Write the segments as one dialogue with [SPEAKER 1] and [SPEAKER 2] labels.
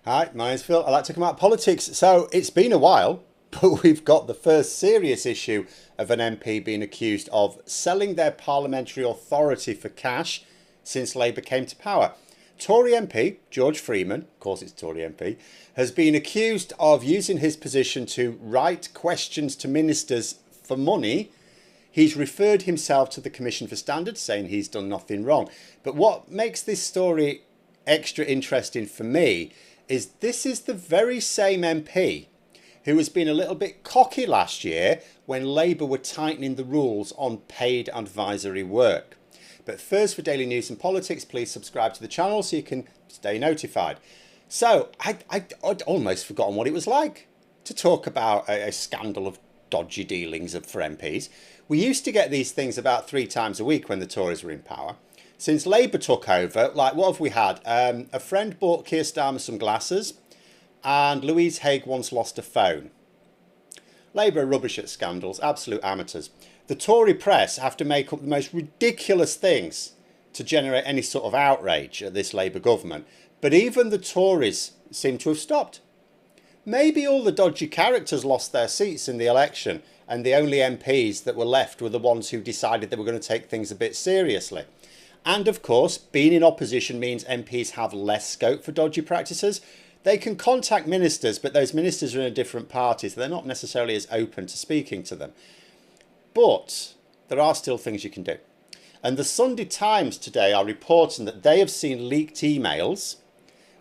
[SPEAKER 1] Hi, my name's Phil. I like to come out politics. So it's been a while, but we've got the first serious issue of an MP being accused of selling their parliamentary authority for cash since Labour came to power. Tory MP, George Freeman, of course it's Tory MP, has been accused of using his position to write questions to ministers for money. He's referred himself to the Commission for Standards, saying he's done nothing wrong. But what makes this story extra interesting for me is this is the very same MP who has been a little bit cocky last year when Labour were tightening the rules on paid advisory work. But first, for daily news and politics, please subscribe to the channel so you can stay notified. So I'd almost forgotten what it was like to talk about a scandal of dodgy dealings for MPs. We used to get these things about 3 times a week when the Tories were in power. Since Labour took over, like what have we had? A friend bought Keir Starmer some glasses, and Louise Haigh once lost a phone. Labour are rubbish at scandals, absolute amateurs. The Tory press have to make up the most ridiculous things to generate any sort of outrage at this Labour government. But even the Tories seem to have stopped. Maybe all the dodgy characters lost their seats in the election, and the only MPs that were left were the ones who decided they were going to take things a bit seriously. And of course, being in opposition means MPs have less scope for dodgy practices. They can contact ministers, but those ministers are in a different party, so they're not necessarily as open to speaking to them. But there are still things you can do. And the Sunday Times today are reporting that they have seen leaked emails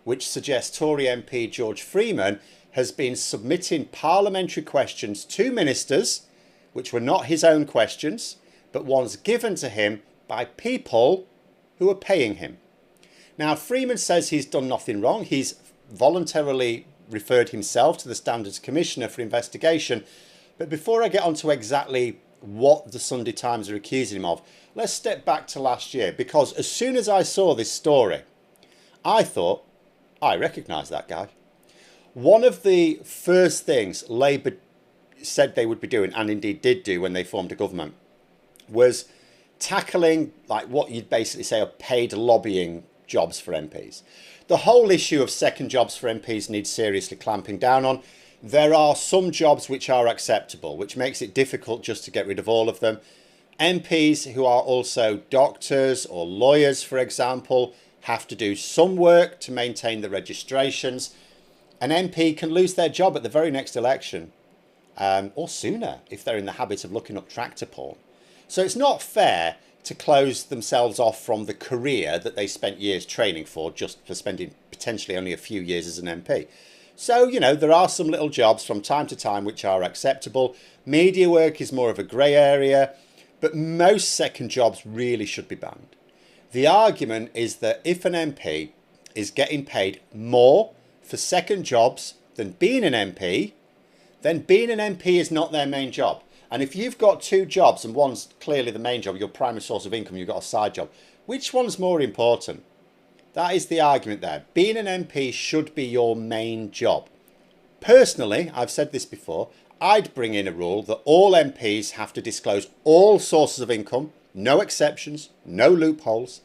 [SPEAKER 1] which suggest Tory MP George Freeman has been submitting parliamentary questions to ministers, which were not his own questions, but ones given to him by people who are paying him. Now, Freeman says he's done nothing wrong. He's voluntarily referred himself to the Standards Commissioner for investigation. But before I get on to exactly what the Sunday Times are accusing him of, let's step back to last year, because as soon as I saw this story, I thought, I recognise that guy. One of the first things Labour said they would be doing, and indeed did do when they formed a government, was tackling like what you'd basically say are paid lobbying jobs for MPs. The whole issue of second jobs for MPs needs seriously clamping down on. There are some jobs which are acceptable, which makes it difficult just to get rid of all of them. MPs who are also doctors or lawyers, for example, have to do some work to maintain the registrations. An MP can lose their job at the very next election, or sooner if they're in the habit of looking up tractor porn. So it's not fair to close themselves off from the career that they spent years training for, just for spending potentially only a few years as an MP. So, you know, there are some little jobs from time to time which are acceptable. Media work is more of a grey area, but most second jobs really should be banned. The argument is that if an MP is getting paid more for second jobs than being an MP, then being an MP is not their main job. And if you've got 2 jobs and one's clearly the main job, your primary source of income, you've got a side job, which one's more important? That is the argument there. Being an MP should be your main job. Personally, I've said this before, I'd bring in a rule that all MPs have to disclose all sources of income, no exceptions, no loopholes,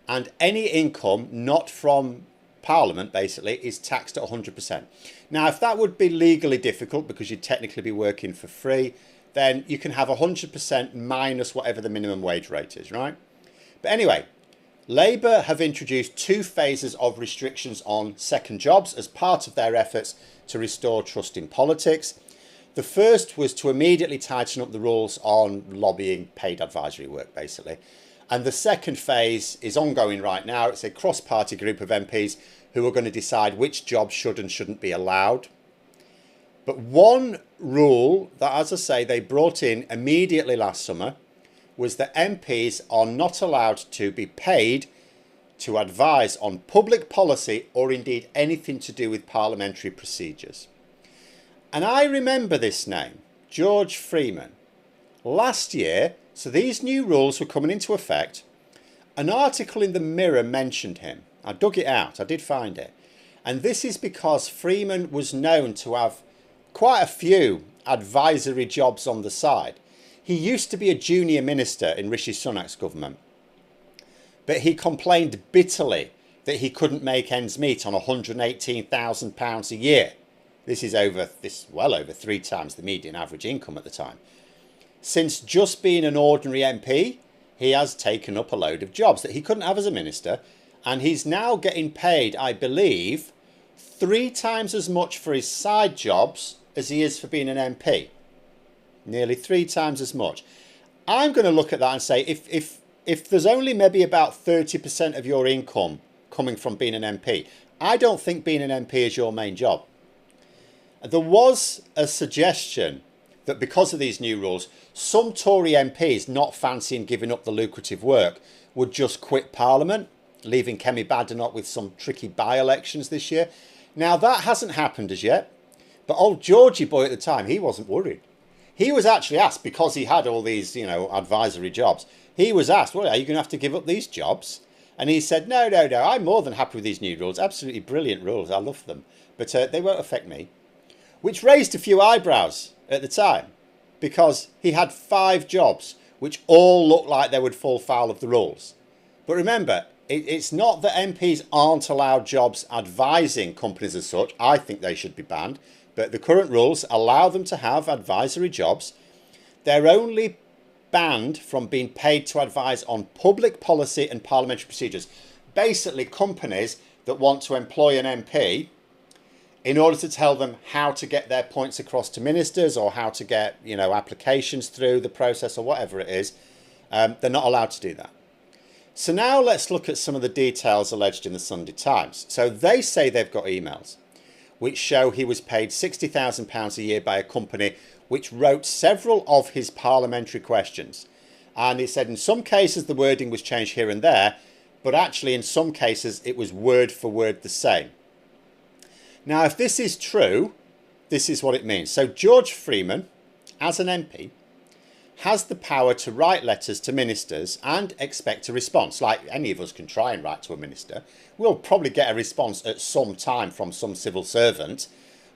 [SPEAKER 1] and any income not from Parliament basically is taxed at 100%. Now, if that would be legally difficult because you'd technically be working for free, then you can have 100% minus whatever the minimum wage rate is, right? But anyway, Labour have introduced 2 phases of restrictions on second jobs as part of their efforts to restore trust in politics. The first was to immediately tighten up the rules on lobbying paid advisory work, basically. And the second phase is ongoing right now. It's a cross-party group of MPs who are going to decide which jobs should and shouldn't be allowed. But one rule that, as I say, they brought in immediately last summer was that MPs are not allowed to be paid to advise on public policy or indeed anything to do with parliamentary procedures. And I remember this name, George Freeman. Last year, so these new rules were coming into effect, an article in the Mirror mentioned him. I dug it out, I did find it. And this is because Freeman was known to have quite a few advisory jobs on the side. He used to be a junior minister in Rishi Sunak's government, but he complained bitterly that he couldn't make ends meet on £118,000 a year. This is well over 3 times the median average income at the time. Since just being an ordinary MP, he has taken up a load of jobs that he couldn't have as a minister, and he's now getting paid, I believe, 3 times as much for his side jobs as he is for being an MP. Nearly 3 times as much. I'm going to look at that and say, if there's only maybe about 30% of your income coming from being an MP, I don't think being an MP is your main job. There was a suggestion that because of these new rules, some Tory MPs not fancying giving up the lucrative work would just quit Parliament, leaving Kemi Badenoch with some tricky by-elections this year. Now, that hasn't happened as yet, but old Georgie boy at the time, he wasn't worried. He was actually asked, because he had all these, advisory jobs, he was asked, well, are you going to have to give up these jobs? And he said, no, I'm more than happy with these new rules. Absolutely brilliant rules. I love them. But they won't affect me. Which raised a few eyebrows at the time, because he had 5 jobs, which all looked like they would fall foul of the rules. But remember, it's not that MPs aren't allowed jobs advising companies as such. I think they should be banned. But the current rules allow them to have advisory jobs. They're only banned from being paid to advise on public policy and parliamentary procedures. Basically, companies that want to employ an MP in order to tell them how to get their points across to ministers, or how to get, applications through the process, or whatever it is, they're not allowed to do that. So now let's look at some of the details alleged in the Sunday Times. So they say they've got emails which show he was paid £60,000 a year by a company which wrote several of his parliamentary questions. And he said in some cases the wording was changed here and there, but actually in some cases it was word for word the same. Now, if this is true, this is what it means. So George Freeman, as an MP, has the power to write letters to ministers and expect a response. Like any of us can try and write to a minister. We'll probably get a response at some time from some civil servant.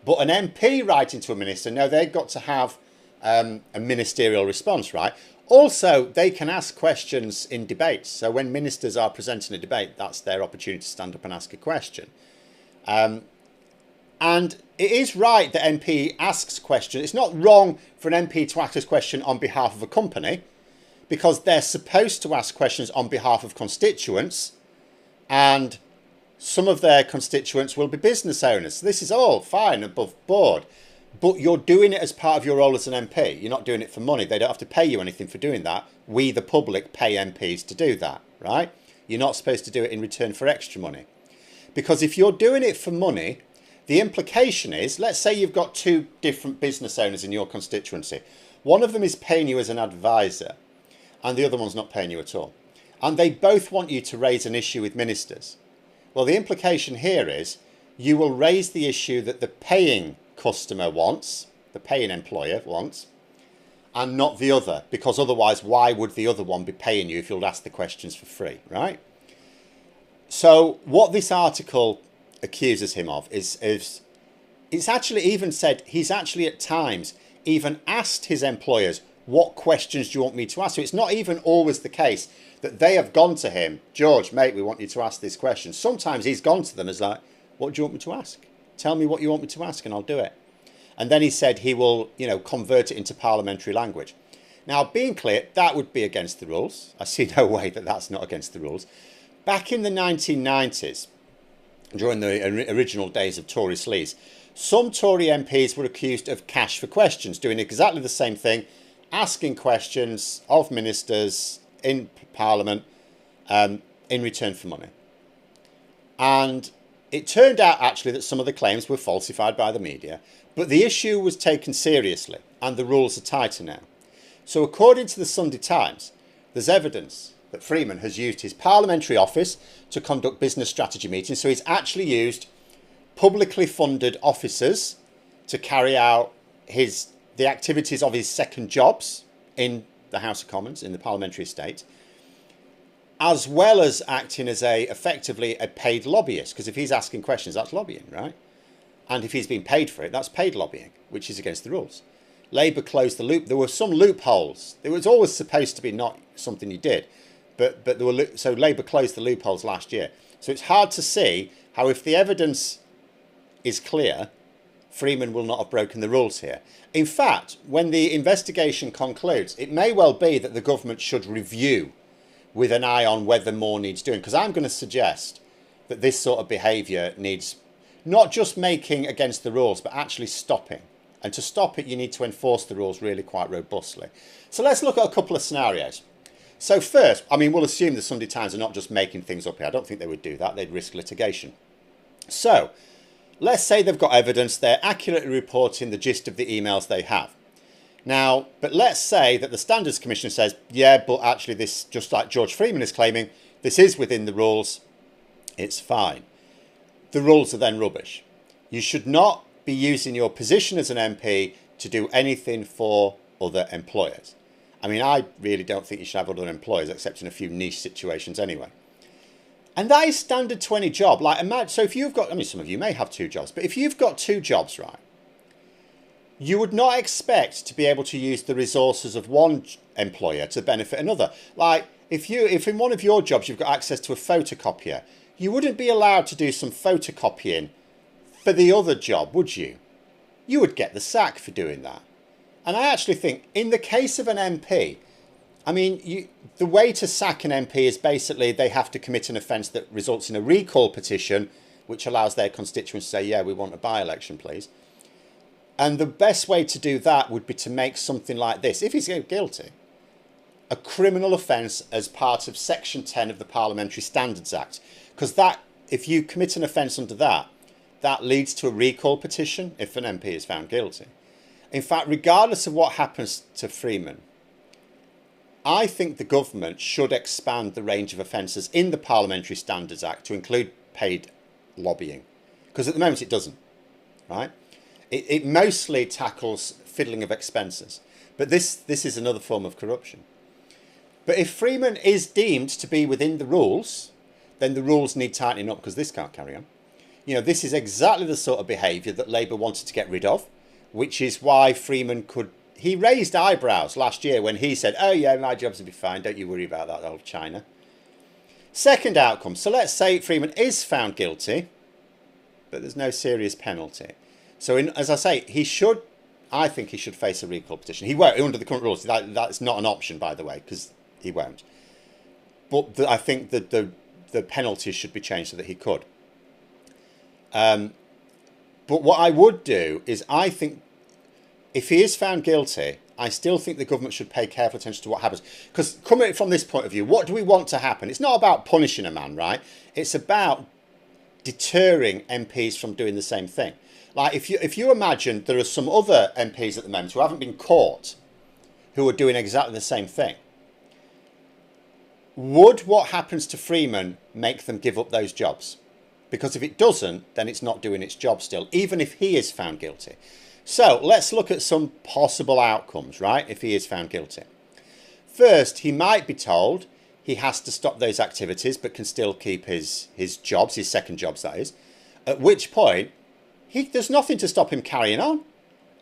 [SPEAKER 1] But an MP writing to a minister, no, they've got to have a ministerial response, right? Also, they can ask questions in debates. So when ministers are presenting a debate, that's their opportunity to stand up and ask a question. And it is right that MP asks questions. It's not wrong for an MP to ask a question on behalf of a company, because they're supposed to ask questions on behalf of constituents, and some of their constituents will be business owners. So this is all fine, above board, but you're doing it as part of your role as an MP. You're not doing it for money. They don't have to pay you anything for doing that. We, the public, pay MPs to do that, right? You're not supposed to do it in return for extra money. Because if you're doing it for money, the implication is, let's say you've got 2 different business owners in your constituency. One of them is paying you as an advisor, and the other one's not paying you at all. And they both want you to raise an issue with ministers. Well, the implication here is you will raise the issue that the paying customer wants, the paying employer wants, and not the other, because otherwise why would the other one be paying you if you'll ask the questions for free, right? So what this article accuses him of is it's actually even said he's actually at times even asked his employers, what questions do you want me to ask? So it's not even always the case that they have gone to him, George, mate, we want you to ask this question. Sometimes he's gone to them as like, what do you want me to ask? Tell me what you want me to ask and I'll do it. And then he said he will, convert it into parliamentary language. Now, being clear, that would be against the rules. I see no way that that's not against the rules. Back in the 1990s, during the original days of Tory sleaze, some Tory MPs were accused of cash for questions, doing exactly the same thing, asking questions of ministers in Parliament in return for money. And it turned out actually that some of the claims were falsified by the media, but the issue was taken seriously and the rules are tighter now. So according to the Sunday Times, there's evidence that Freeman has used his parliamentary office to conduct business strategy meetings. So he's actually used publicly funded officers to carry out the activities of his second jobs in the House of Commons, in the parliamentary estate, as well as acting as effectively a paid lobbyist. Because if he's asking questions, that's lobbying, right? And if he's being paid for it, that's paid lobbying, which is against the rules. Labour closed the loop. There were some loopholes. It was always supposed to be not something you did. But there were, so Labour closed the loopholes last year. So it's hard to see how, if the evidence is clear, Freeman will not have broken the rules here. In fact, when the investigation concludes, it may well be that the government should review with an eye on whether more needs doing. Because I'm going to suggest that this sort of behaviour needs not just making against the rules, but actually stopping. And to stop it, you need to enforce the rules really quite robustly. So let's look at a couple of scenarios. So first, I mean, we'll assume the Sunday Times are not just making things up here. I don't think they would do that. They'd risk litigation. So let's say they've got evidence. They're accurately reporting the gist of the emails they have. Now, but let's say that the Standards Commission says, yeah, but actually this, just like George Freeman is claiming, this is within the rules. It's fine. The rules are then rubbish. You should not be using your position as an MP to do anything for other employers. I mean, I really don't think you should have other employers, except in a few niche situations anyway. And that is standard to any job. Like, imagine, so if you've got, I mean, some of you may have 2 jobs, but if you've got 2 jobs, right, you would not expect to be able to use the resources of one employer to benefit another. Like, if in one of your jobs you've got access to a photocopier, you wouldn't be allowed to do some photocopying for the other job, would you? You would get the sack for doing that. And I actually think, in the case of an MP, I mean, the way to sack an MP is basically they have to commit an offence that results in a recall petition, which allows their constituents to say, yeah, we want a by-election, please. And the best way to do that would be to make something like this, if he's guilty, a criminal offence as part of Section 10 of the Parliamentary Standards Act. Because that, if you commit an offence under that, that leads to a recall petition if an MP is found guilty. In fact, regardless of what happens to Freeman, I think the government should expand the range of offences in the Parliamentary Standards Act to include paid lobbying. Because at the moment it doesn't, right? It mostly tackles fiddling of expenses. But this is another form of corruption. But if Freeman is deemed to be within the rules, then the rules need tightening up, because this can't carry on. You know, this is exactly the sort of behaviour that Labour wanted to get rid of, which is why Freeman could... He raised eyebrows last year when he said, oh yeah, my jobs will be fine, don't you worry about that old China. Second outcome. So let's say Freeman is found guilty, but there's no serious penalty. So as I say, I think he should face a recall petition. He won't, under the current rules. That's not an option, by the way, because he won't. But I think that the penalties should be changed so that he could. But what I would do is, I think if he is found guilty, I still think the government should pay careful attention to what happens. Because coming from this point of view, what do we want to happen? It's not about punishing a man, right? It's about deterring MPs from doing the same thing. Like, if you imagine there are some other MPs at the moment who haven't been caught who are doing exactly the same thing, would what happens to Freeman make them give up those jobs? Because if it doesn't, then it's not doing its job still, even if he is found guilty. So let's look at some possible outcomes, right, if he is found guilty. First, he might be told he has to stop those activities but can still keep his jobs, his second jobs that is, at which point there's nothing to stop him carrying on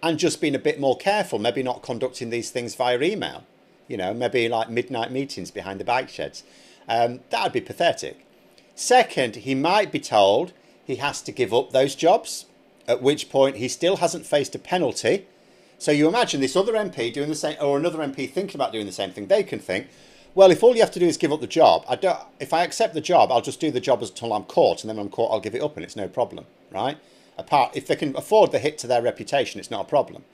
[SPEAKER 1] and just being a bit more careful, maybe not conducting these things via email, you know, maybe like midnight meetings behind the bike sheds. That would be pathetic. Second, he might be told he has to give up those jobs, at which point he still hasn't faced a penalty. So you imagine this other MP doing the same, or another MP thinking about doing the same thing. They can think, well, if all you have to do is give up the job, if I accept the job, I'll just do the job until I'm caught, and then when I'm caught, I'll give it up, and it's no problem, right? If they can afford the hit to their reputation, it's not a problem.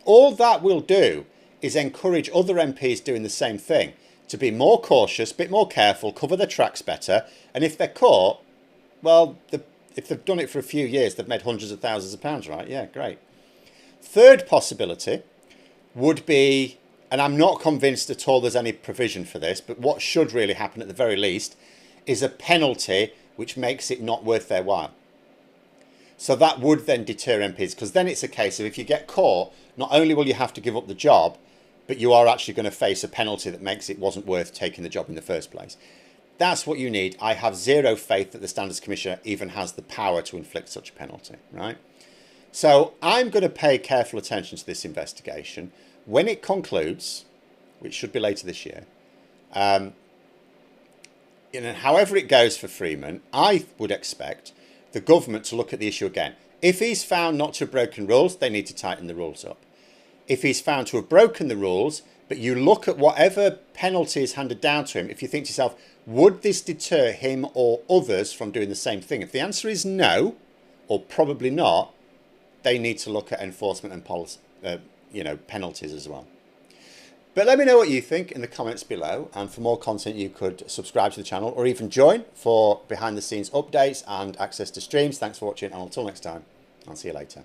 [SPEAKER 1] All that will do is encourage other MPs doing the same thing to be more cautious, a bit more careful, cover their tracks better, and if they're caught, well, if they've done it for a few years, they've made hundreds of thousands of pounds, right? Yeah, great. Third possibility would be, and I'm not convinced at all there's any provision for this, but what should really happen at the very least is a penalty which makes it not worth their while. So that would then deter MPs, because then it's a case of, if you get caught, not only will you have to give up the job, but you are actually going to face a penalty that makes it wasn't worth taking the job in the first place. That's what you need. I have zero faith that the Standards Commissioner even has the power to inflict such a penalty, right? So I'm going to pay careful attention to this investigation. When it concludes, which should be later this year, however it goes for Freeman, I would expect the government to look at the issue again. If he's found not to have broken rules, they need to tighten the rules up. If he's found to have broken the rules, but you look at whatever penalty is handed down to him, if you think to yourself, would this deter him or others from doing the same thing? If the answer is no, or probably not, they need to look at enforcement and policy, penalties as well. But let me know what you think in the comments below, and for more content you could subscribe to the channel or even join for behind the scenes updates and access to streams. Thanks for watching, and until next time, I'll see you later.